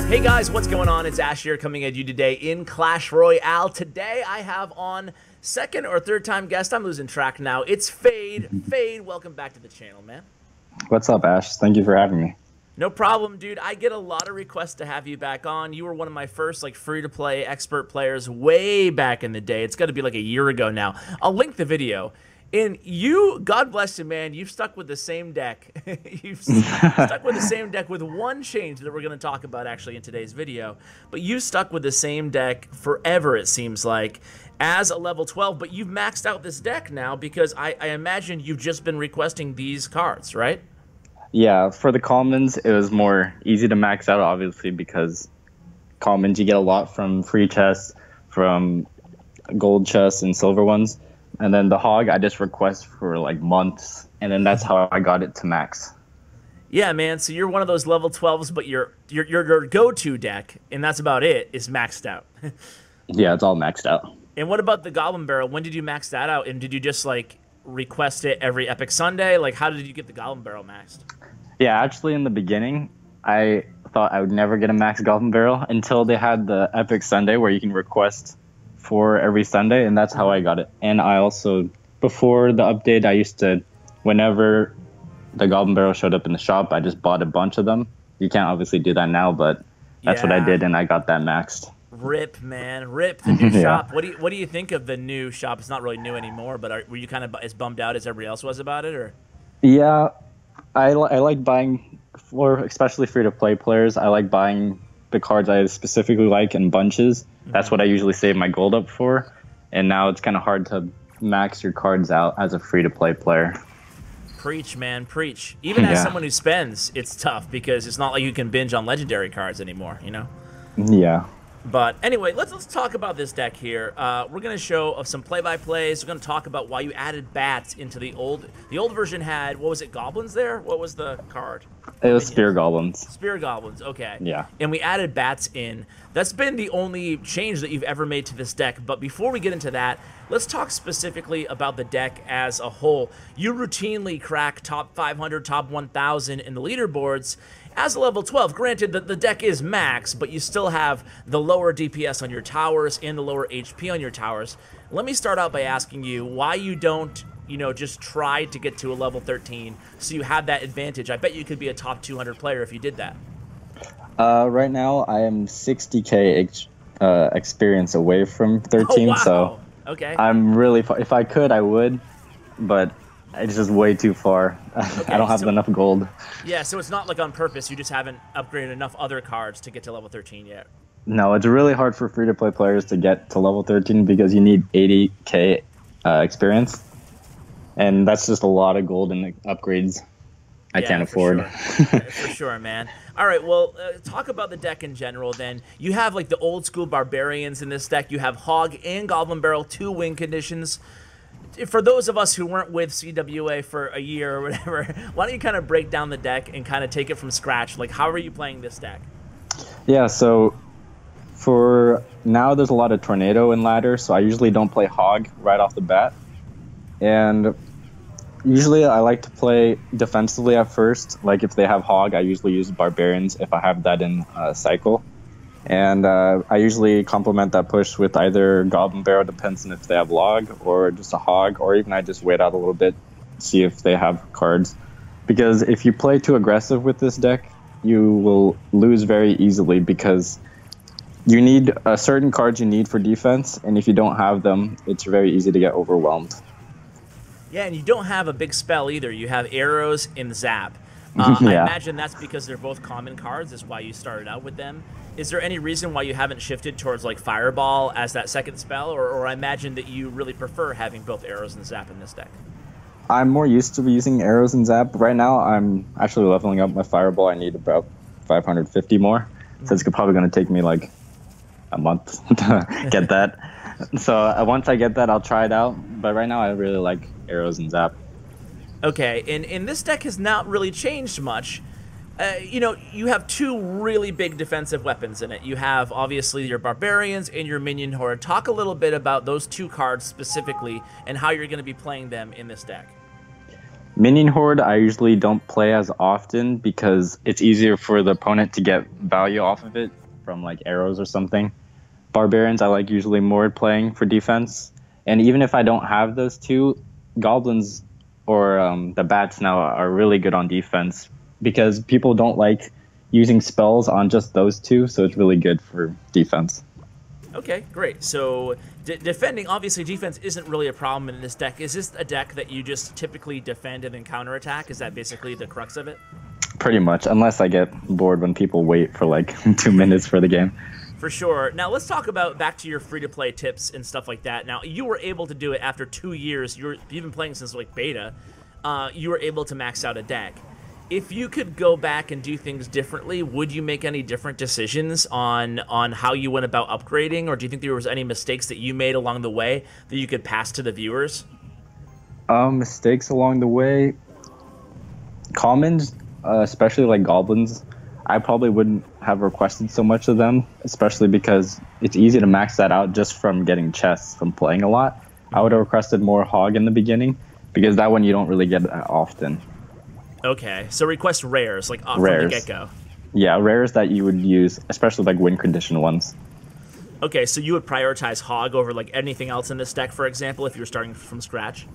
Hey guys, what's going on? It's Ash here coming at you today in Clash Royale. Today I have on second or third time guest. I'm losing track now. It's Fade. Fade, welcome back to the channel, man. What's up, Ash? Thank you for having me. No problem, dude. I get a lot of requests to have you back on. You were one of my first free-to-play expert players way back in the day. It's got to be like a year ago now. I'll link the video. And you, God bless you, man, you've stuck with the same deck. You've stuck with the same deck with one change that we're going to talk about actually in today's video. But you stuck with the same deck forever, it seems like, as a level 12. But you've maxed out this deck now because I imagine you've just been requesting these cards, right? Yeah, for the commons, it was more easy to max out, obviously, because commons, you get a lot from free chests, from gold chests and silver ones. And then the hog, I just request for like months, and then that's how I got it to max. Yeah, man. So you're one of those level 12s, but your go-to deck, and that's about it, is maxed out. Yeah, it's all maxed out. And what about the Goblin Barrel? When did you max that out? And did you just request it every Epic Sunday? Like, how did you get the Goblin Barrel maxed? Yeah, actually, in the beginning, I thought I would never get a max Goblin Barrel until they had the Epic Sunday where you can request for every Sunday, and that's how I got it. And I also, before the update, I used to, whenever the Goblin Barrel showed up in the shop, I just bought a bunch of them. You can't obviously do that now, but that's what I did, and I got that maxed. Rip, man, rip the new shop. What do you think of the new shop? It's not really new anymore, but were you kind of as bummed out as everybody else was about it, or? Yeah, I like buying, for especially free-to-play players, I like buying the cards I specifically like in bunches. That's what I usually save my gold up for, and now it's kind of hard to max your cards out as a free-to-play player. Preach, man, preach. Even as someone who spends, it's tough because it's not like you can binge on legendary cards anymore, you know? Yeah. But anyway, let's talk about this deck here. We're going to show some play-by-plays. We're going to talk about why you added bats into the old version had, what was it, goblins there? What was the card? It was Spear Goblins. Spear Goblins, okay. Yeah. And we added bats in. That's been the only change that you've ever made to this deck. But before we get into that, let's talk specifically about the deck as a whole. You routinely crack top 500, top 1,000 in the leaderboards as a level 12. Granted that the deck is max, but you still have the lower DPS on your towers and the lower HP on your towers. Let me start out by asking you why you don't, just try to get to a level 13 so you have that advantage. I bet you could be a top 200 player if you did that. Right now, I am 60k experience away from 13, oh, wow. So okay. I'm really far. If I could, I would, but it's just way too far. Okay, I don't have enough gold. Yeah, so it's not like on purpose. You just haven't upgraded enough other cards to get to level 13 yet. No, it's really hard for free-to-play players to get to level 13 because you need 80k experience, and that's just a lot of gold and upgrades I can't afford. Sure. For sure, man. All right, well, talk about the deck in general then. You have the old school barbarians in this deck. You have Hog and Goblin Barrel, 2 win conditions. For those of us who weren't with CWA for a year or whatever, why don't you kind of break down the deck and kind of take it from scratch? How are you playing this deck? Yeah, so for now there's a lot of Tornado and Ladder, so I usually don't play Hog right off the bat. And usually I like to play defensively at first. Like if they have Hog, I usually use Barbarians if I have that in Cycle. And I usually complement that push with either Goblin Barrel, depends on if they have Log, or just a Hog, or even I just wait out a little bit, see if they have cards. Because if you play too aggressive with this deck, you will lose very easily because you need certain cards you need for defense, and if you don't have them, it's very easy to get overwhelmed. Yeah, and you don't have a big spell either. You have arrows and zap. I imagine that's because they're both common cards. That's why you started out with them. Is there any reason why you haven't shifted towards Fireball as that second spell, or I imagine that you really prefer having both arrows and zap in this deck? I'm more used to using arrows and zap. Right now, I'm actually leveling up my Fireball. I need about 550 more, so it's probably going to take me a month to get that. So once I get that, I'll try it out. But right now, I really like arrows and zap. Okay, and this deck has not really changed much. You have 2 really big defensive weapons in it. You have, obviously, your Barbarians and your Minion Horde. Talk a little bit about those 2 cards specifically and how you're going to be playing them in this deck. Minion Horde, I usually don't play as often because it's easier for the opponent to get value off of it from like arrows or something. Barbarians, I like usually more playing for defense. And even if I don't have those two, Goblins or the Bats now are really good on defense because people don't like using spells on just those two, so it's really good for defense. Okay, great. So defending, obviously defense isn't really a problem in this deck. Is this a deck that you just typically defend and then counterattack? Is that basically the crux of it? Pretty much, unless I get bored when people wait for like 2 minutes for the game. For sure. Now let's talk about back to your free-to-play tips and stuff like that. Now you were able to do it after 2 years. You've been playing since like beta. You were able to max out a deck. If you could go back and do things differently, would you make any different decisions on how you went about upgrading, or do you think there was any mistakes that you made along the way that you could pass to the viewers? Mistakes along the way. Commons, especially like goblins, I probably wouldn't have requested so much of them, especially because it's easy to max that out just from getting chests from playing a lot. I would have requested more hog in the beginning because that one you don't really get that often. Okay, so request rares, like from Rares. the get-go. Yeah, rares that you would use, especially like win condition ones. Okay, so you would prioritize hog over like anything else in this deck, for example, if you were starting from scratch?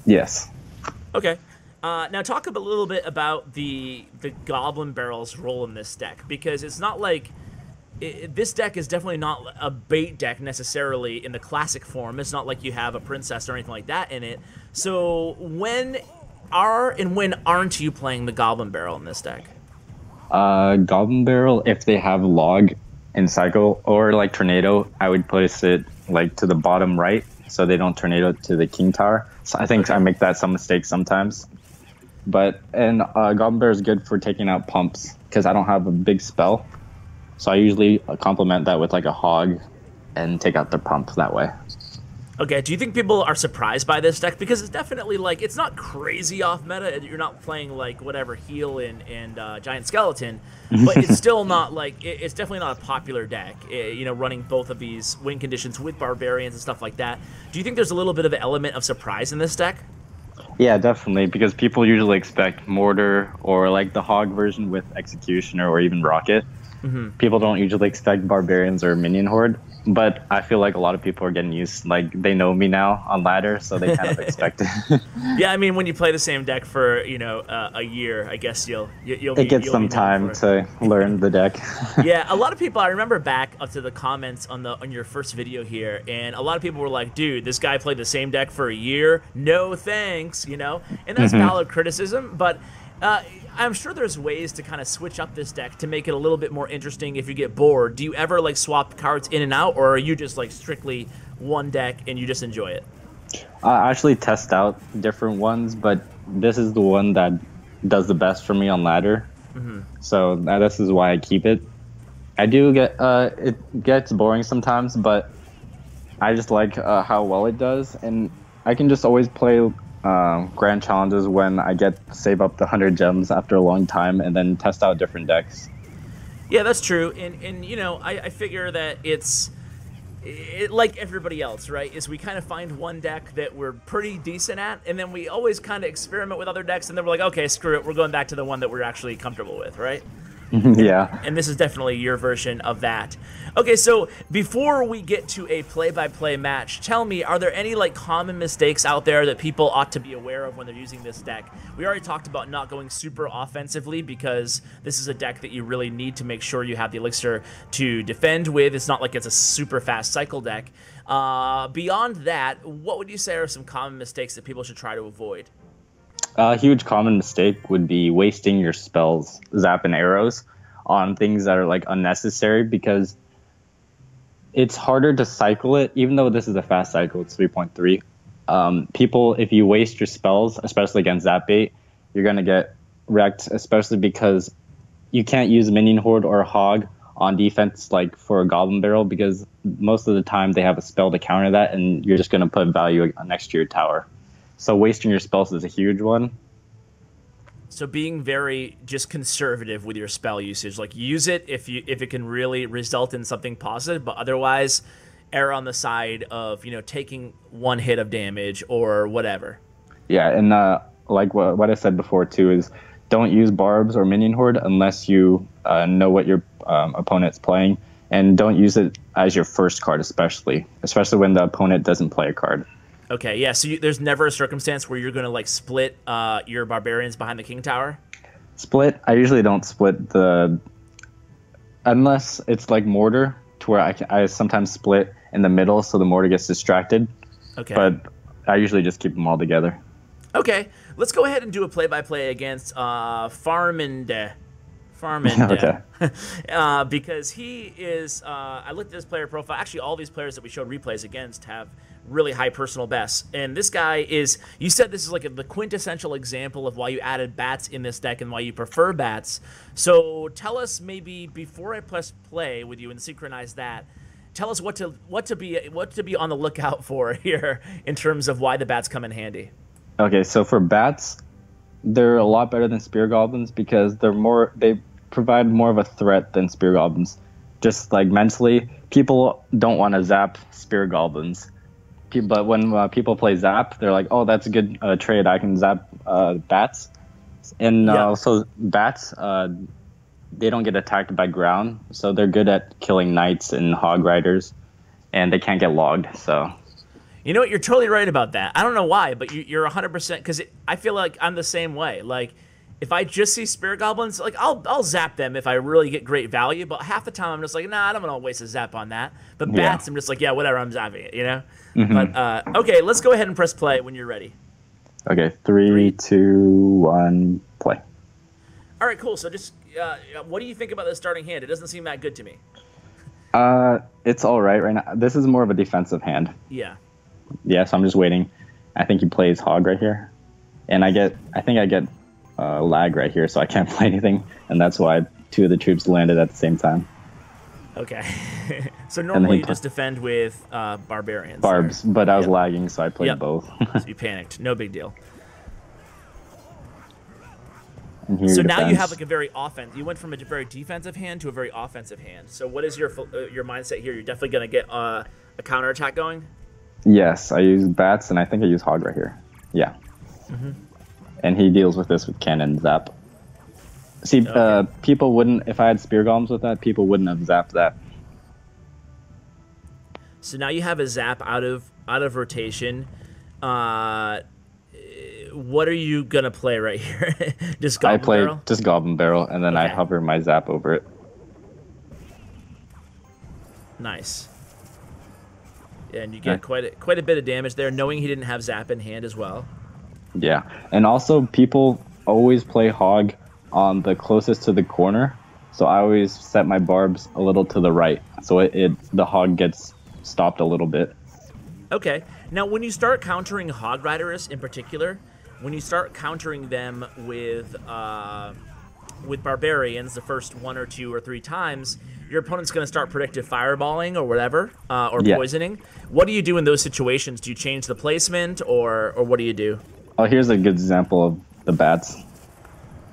Yes. Okay. Now talk a little bit about the Goblin Barrel's role in this deck, because it's not like... this deck is definitely not a bait deck necessarily in the classic form. It's not like you have a princess or anything like that in it. So when aren't you playing the Goblin Barrel in this deck? Goblin Barrel, if they have log in cycle or like tornado, I would place it like to the bottom right so they don't tornado to the king tower. So I think I make some mistakes sometimes. But Goblin Barrel is good for taking out pumps because I don't have a big spell. So I usually complement that with like a hog and take out the pump that way. Okay, do you think people are surprised by this deck? Because it's definitely like, it's not crazy off meta. You're not playing like whatever heal and Giant Skeleton, but it's still not like, it's definitely not a popular deck, you know, running both of these win conditions with Barbarians and stuff like that. Do you think there's a little bit of an element of surprise in this deck? Yeah, definitely, because people usually expect Mortar or like the hog version with Executioner or even Rocket. People don't usually expect Barbarians or Minion Horde, but I feel like a lot of people are getting used, like they know me now on ladder, so they kind of expect it. Yeah, I mean, when you play the same deck for, you know, a year, I guess it gets some time to learn the deck. Yeah, a lot of people, I remember back up to the comments on your first video here, and a lot of people were like, dude, this guy played the same deck for a year, no thanks, you know? And that's valid criticism, but I'm sure there's ways to kind of switch up this deck to make it a little bit more interesting if you get bored. Do you ever like swap cards in and out, or are you just like strictly one deck and you just enjoy it? I actually test out different ones, but this is the one that does the best for me on ladder. So this is why I keep it. I do get it gets boring sometimes, but I just like how well it does, and I can just always play grand challenges when I get to save up the 100 gems after a long time and then test out different decks. Yeah, that's true. And you know, I figure that it's like everybody else, right? Is we kind of find one deck that we're pretty decent at, and then we always kind of experiment with other decks, and then we're like, okay, screw it, we're going back to the one that we're actually comfortable with, right? Yeah. And this is definitely your version of that. Okay, so before we get to a play-by-play match, tell me, are there any like common mistakes out there that people ought to be aware of when they're using this deck? We already talked about not going super offensively because this is a deck that you really need to make sure you have the elixir to defend with. It's not like it's a super fast cycle deck. Beyond that, what would you say are some common mistakes that people should try to avoid? A huge common mistake would be wasting your spells, zap and arrows, on things that are like unnecessary, because it's harder to cycle it, even though this is a fast cycle, it's 3.3. People, if you waste your spells, especially against zap bait, you're going to get wrecked, especially because you can't use Minion Horde or Hog on defense like for a Goblin Barrel, because most of the time they have a spell to counter that, and you're just going to put value next to your tower. So wasting your spells is a huge one. So being very just conservative with your spell usage, like use it if it can really result in something positive, but otherwise err on the side of, you know, taking one hit of damage or whatever. Yeah, and like what I said before too, is don't use barbs or minion horde unless you know what your opponent's playing, and don't use it as your first card, especially when the opponent doesn't play a card. Okay, yeah. So there's never a circumstance where you're going to like split your barbarians behind the king tower. Split. I usually don't split unless it's like mortar, to where I sometimes split in the middle so the mortar gets distracted. Okay. But I usually just keep them all together. Okay, let's go ahead and do a play-by-play against Farminde. Okay. Because he is, I looked at his player profile. Actually, all these players that we showed replays against have really high personal bests. And this guy is, you said this is like the quintessential example of why you added bats in this deck and why you prefer bats. So tell us, maybe before I press play with you and synchronize that, tell us what to be on the lookout for here in terms of why the bats come in handy. Okay, so for bats, they're a lot better than Spear Goblins because they provide more of a threat than Spear Goblins. Just like mentally, people don't want to zap Spear Goblins. But when people play Zap, they're like, oh, that's a good trade. I can zap bats. And also bats, they don't get attacked by ground, so they're good at killing knights and hog riders, and they can't get logged. So, you know what? You're totally right about that. I don't know why, but you're 100%, because I feel like I'm the same way. Like, if I just see Spear Goblins, like I'll zap them if I really get great value, but half the time I'm just like, nah, I don't want to waste a zap on that. But bats, I'm just like, yeah, whatever, I'm zapping it, you know? Mm-hmm. But, okay, let's go ahead and press play when you're ready. Okay, 3, 2, 1, play. All right, cool. So just, what do you think about the starting hand? It doesn't seem that good to me. It's all right now. This is more of a defensive hand. Yeah. Yeah, so I'm just waiting. I think he plays hog right here. And I think I get lag right here, so I can't play anything. And that's why 2 of the troops landed at the same time. Okay. So normally you just defend with barbarians. Barbs, but I was lagging, so I played both. So you panicked. No big deal. So now you have like a very you went from a very defensive hand to a very offensive hand. So what is your mindset here? You're definitely going to get a counterattack going? Yes, I use bats, and I think I use hog right here. Yeah. Mm-hmm. And he deals with this with cannon zap. See, people wouldn't, if I had Spear Goblins with that, people wouldn't have zapped that. So now you have a zap out of rotation. What are you gonna play right here? Just Goblin Barrel? Just Goblin Barrel, and then I hover my zap over it. Nice. Yeah, and you get quite a bit of damage there, knowing he didn't have zap in hand as well. Yeah, and also people always play hog on the closest to the corner, so I always set my barbs a little to the right, so the hog gets stopped a little bit. Okay, now when you start countering hog riders in particular, when you start countering them with barbarians the first 1 or 2 or 3 times, your opponent's going to start predictive fireballing or whatever, or poisoning. What do you do in those situations? Do you change the placement, or what do you do? Oh, here's a good example of the bats.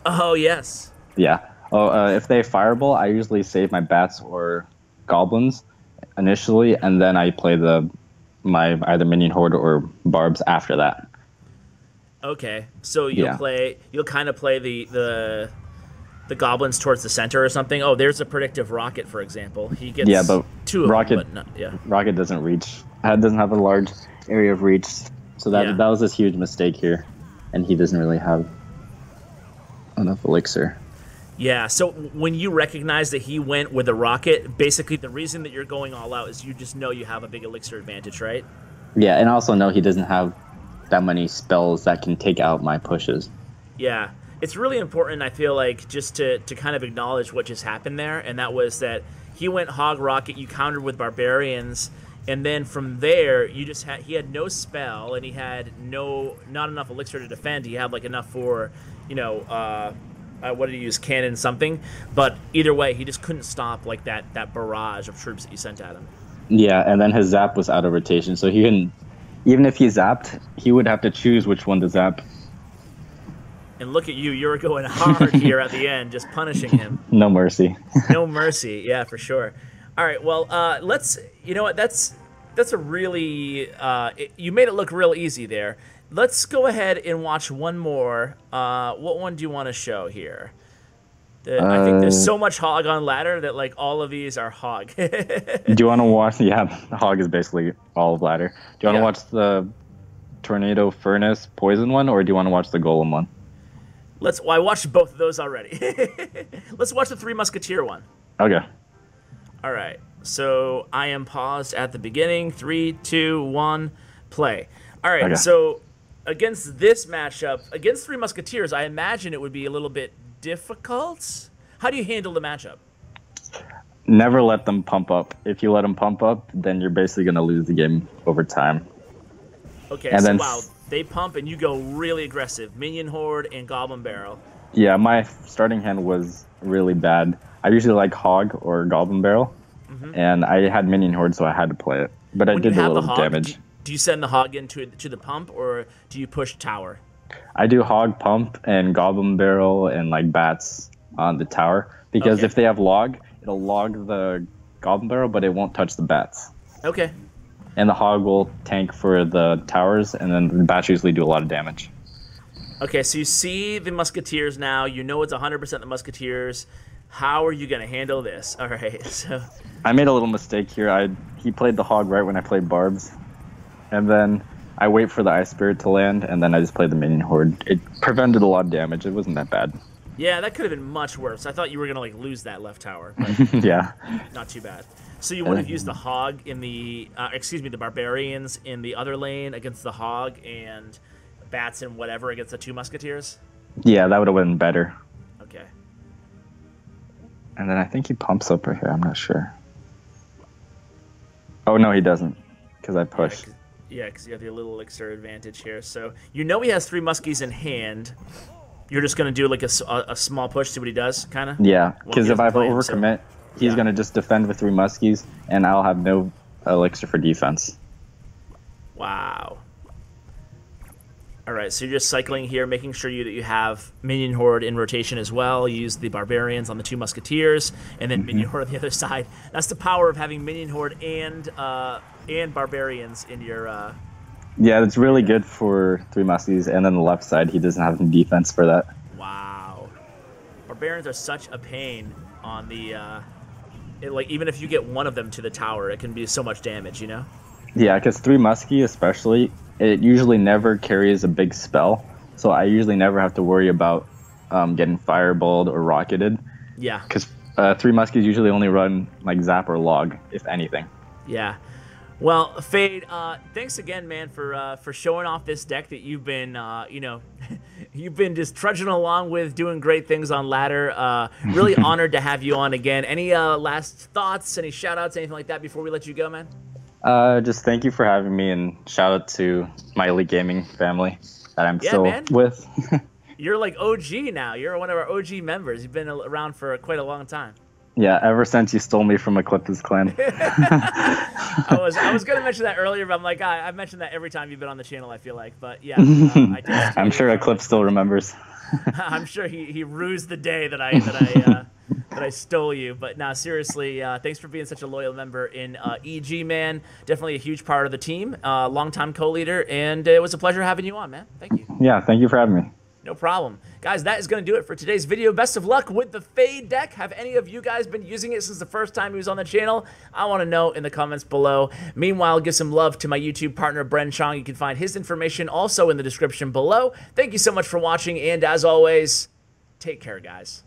Oh, yes. Yeah. Oh, if they fireball, I usually save my bats or goblins initially, and then I play my either minion horde or barbs after that. Okay, so you'll kind of play the goblins towards the center or something. Oh, there's a predictive rocket, for example. He gets but 2 of rocket, them, but not, rocket doesn't reach. It doesn't have a large area of reach, so that was this huge mistake here, and he doesn't really have enough elixir. Yeah, so when you recognize that he went with a rocket, basically the reason that you're going all out is you just know you have a big elixir advantage, right? Yeah, and I also know he doesn't have that many spells that can take out my pushes. Yeah, it's really important, I feel like, just to kind of acknowledge what just happened there, and that was that he went hog rocket, you countered with barbarians, and then from there he had no spell, and he had not enough elixir to defend. He had like enough for, what did he use, cannon something, but either way he just couldn't stop like that barrage of troops that you sent at him. Yeah, and then his zap was out of rotation, so he couldn't, even if he zapped, he would have to choose which one to zap. And look at you were going hard here at the end, just punishing him. No mercy. No mercy, yeah, for sure. All right, well, you know what, that's a really, you made it look real easy there. let's go ahead and watch one more. What one do you want to show here? I think there's so much hog on ladder that like all of these are hog. Do you want to watch? Yeah, hog is basically all of ladder. Do you want to watch the tornado furnace poison one, or do you want to watch the golem one? Well, I watched both of those already. Let's watch the three musketeer one. Okay. All right. So I am paused at the beginning. 3, 2, 1, play. All right. Okay. So against this matchup, against three musketeers, I imagine it would be a little bit difficult. How do you handle the matchup? Never let them pump up. If you let them pump up, then you're basically going to lose the game over time. Okay, and so then, wow, they pump and you go really aggressive. Minion Horde and Goblin Barrel. Yeah, my starting hand was really bad. I usually like Hog or Goblin Barrel, and I had Minion Horde, so I had to play it. But I did a little damage. Do you send the Hog into to the pump, or do you push tower? I do Hog, Pump, and Goblin Barrel, and like bats on the tower. Because if they have log, it'll log the Goblin Barrel, but it won't touch the bats. Okay. And the Hog will tank for the towers, and then the bats usually do a lot of damage. Okay, so you see the musketeers now. You know it's 100% the musketeers. How are you going to handle this? All right, so... I made a little mistake here. He played the Hog right when I played Barbs. And then I wait for the Ice Spirit to land, and then I just played the Minion Horde. It prevented a lot of damage. It wasn't that bad. Yeah, that could have been much worse. I thought you were going to like lose that left tower. But yeah. Not too bad. So you would have used the Hog in the... the Barbarians in the other lane against the Hog, and bats and whatever against the two musketeers? Yeah, that would have been better. Okay. And then I think he pumps up right here. I'm not sure. Oh, no, he doesn't, because I pushed. Yeah, because you have your little elixir advantage here. So you know he has three muskies in hand. You're just going to do like a small push, see what he does, kind of? Yeah, because if I overcommit, he's going to just defend with three muskies, and I'll have no elixir for defense. Wow. All right, so you're just cycling here, making sure that you have Minion Horde in rotation as well. You use the Barbarians on the two Musketeers, and then Minion Horde on the other side. That's the power of having Minion Horde and Barbarians in your... Yeah, it's really good for three Muskies, and then the left side, he doesn't have any defense for that. Wow. Barbarians are such a pain on the... like, even if you get one of them to the tower, it can be so much damage, you know? Yeah, because three Muskie especially... It usually never carries a big spell, so I usually never have to worry about getting fireballed or rocketed. Yeah. Because three Muskies usually only run like Zap or Log, if anything. Yeah. Well, Fade, thanks again, man, for showing off this deck that you've been, you've been just trudging along with, doing great things on ladder. Really honored to have you on again. Any last thoughts, any shout-outs, anything like that before we let you go, man? Just thank you for having me, and shout out to my Elite Gaming family that I'm still with. You're like OG now. You're one of our OG members. You've been around for quite a long time. Yeah, ever since you stole me from Eclipse's clan. I was going to mention that earlier, but I'm like, I mentioned that every time you've been on the channel, I feel like. But yeah, I did. I'm sure Eclipse still remembers. I'm sure he rused the day that I stole you. But nah, seriously, thanks for being such a loyal member in EG, man. Definitely a huge part of the team, longtime co-leader, and it was a pleasure having you on, man. Thank you. Yeah, thank you for having me. No problem. Guys, that is going to do it for today's video. Best of luck with the Fade deck. Have any of you guys been using it since the first time he was on the channel? I want to know in the comments below. Meanwhile, give some love to my YouTube partner, Bren Chong. You can find his information also in the description below. Thank you so much for watching, and as always, take care, guys.